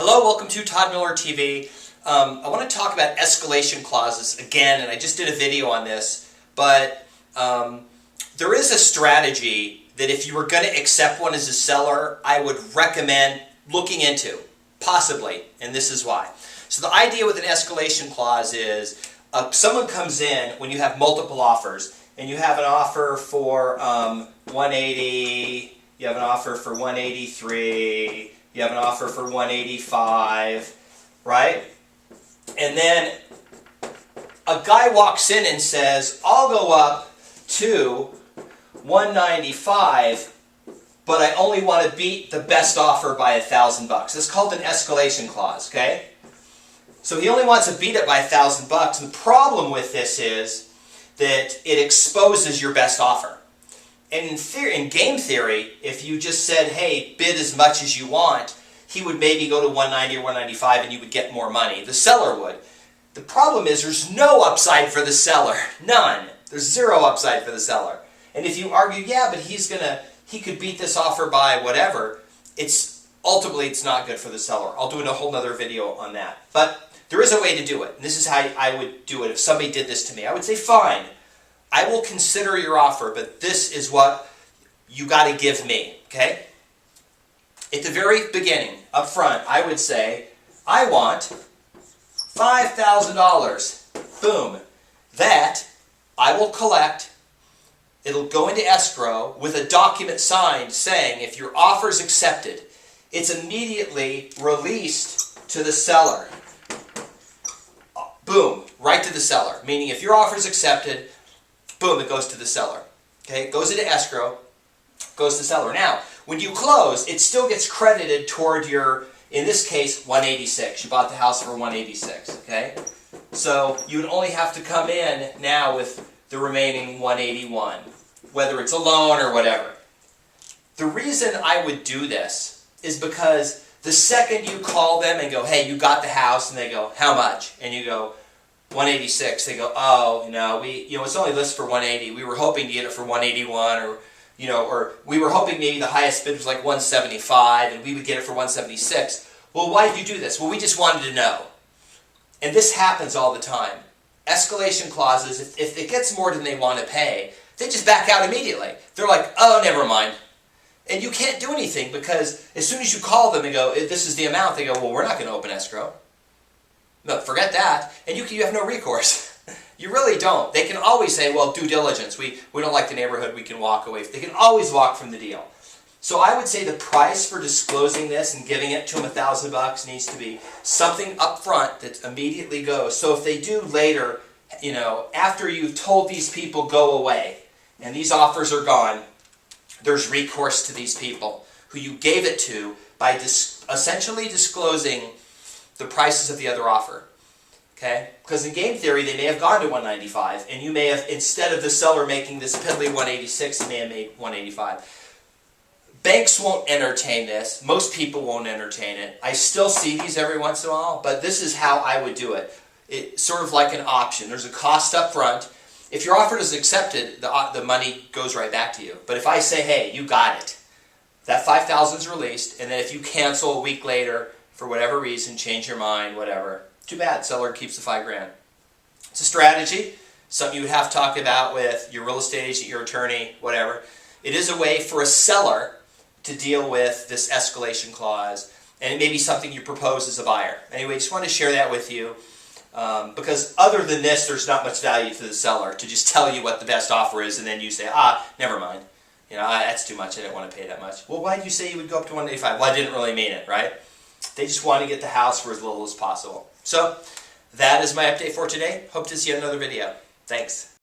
Hello, welcome to Todd Miller TV. I want to talk about escalation clauses again, and I just did a video on this, but there is a strategy that if you were going to accept one as a seller, I would recommend looking into, possibly, and this is why. So the idea with an escalation clause is someone comes in when you have multiple offers, and you have an offer for 180, you have an offer for 183, you have an offer for 185, right? And then a guy walks in and says, I'll go up to 195, but I only want to beat the best offer by $1,000. It's called an escalation clause, okay? So he only wants to beat it by $1,000, and the problem with this is that it exposes your best offer. And in theory, in game theory, if you just said, hey, bid as much as you want, he would maybe go to 190 or 195 and you would get more money. The seller would. The problem is there's no upside for the seller. None. There's zero upside for the seller. And if you argue, yeah, but he could beat this offer by whatever, ultimately it's not good for the seller. I'll do a whole other video on that. But there is a way to do it. And this is how I would do it if somebody did this to me. I would say, fine, I will consider your offer, but this is what you got to give me, okay? At the very beginning, up front, I would say, I want $5,000. Boom. That I will collect. It'll go into escrow with a document signed saying if your offer is accepted, it's immediately released to the seller. Boom. Right to the seller. Meaning if your offer is accepted, boom, it goes to the seller. Okay? It goes into escrow, goes to the seller. Now, when you close, it still gets credited toward your, in this case, 186. You bought the house for 186, okay? So you would only have to come in now with the remaining 181, whether it's a loan or whatever. The reason I would do this is because the second you call them and go, hey, you got the house, and they go, how much? And you go, 186. They go, oh, no, it's only listed for 180. We were hoping to get it for 181, or we were hoping maybe the highest bid was like 175, and we would get it for 176. Well, why did you do this? Well, we just wanted to know. And this happens all the time. Escalation clauses, if it gets more than they want to pay, they just back out immediately. They're like, oh, never mind. And you can't do anything because as soon as you call them and go, this is the amount, they go, well, we're not going to open escrow. No, forget that. And you have no recourse. You really don't. They can always say, well, due diligence. We don't like the neighborhood. We can walk away. They can always walk from the deal. So I would say the price for disclosing this and giving it to them $1,000 needs to be something up front that immediately goes. So if they do later, after you've told these people go away and these offers are gone, there's recourse to these people who you gave it to by essentially disclosing the prices of the other offer. Okay? Because in game theory, they may have gone to 195, and you may have, instead of the seller making this piddly 186, you may have made 185. Banks won't entertain this. Most people won't entertain it. I still see these every once in a while, but this is how I would do it. It's sort of like an option. There's a cost up front. If your offer is accepted, the money goes right back to you. But if I say, hey, you got it, that $5,000 is released, and then if you cancel a week later, for whatever reason, change your mind, whatever, too bad, seller keeps the $5,000. It's a strategy, something you would have to talk about with your real estate agent, your attorney, whatever. It is a way for a seller to deal with this escalation clause, and it may be something you propose as a buyer. Anyway, just want to share that with you, because other than this, there's not much value to the seller to just tell you what the best offer is, and then you say, never mind. That's too much, I didn't want to pay that much. Well, why did you say you would go up to 185? Well, I didn't really mean it, right? They just want to get the house for as little as possible. So, that is my update for today. Hope to see you in another video. Thanks.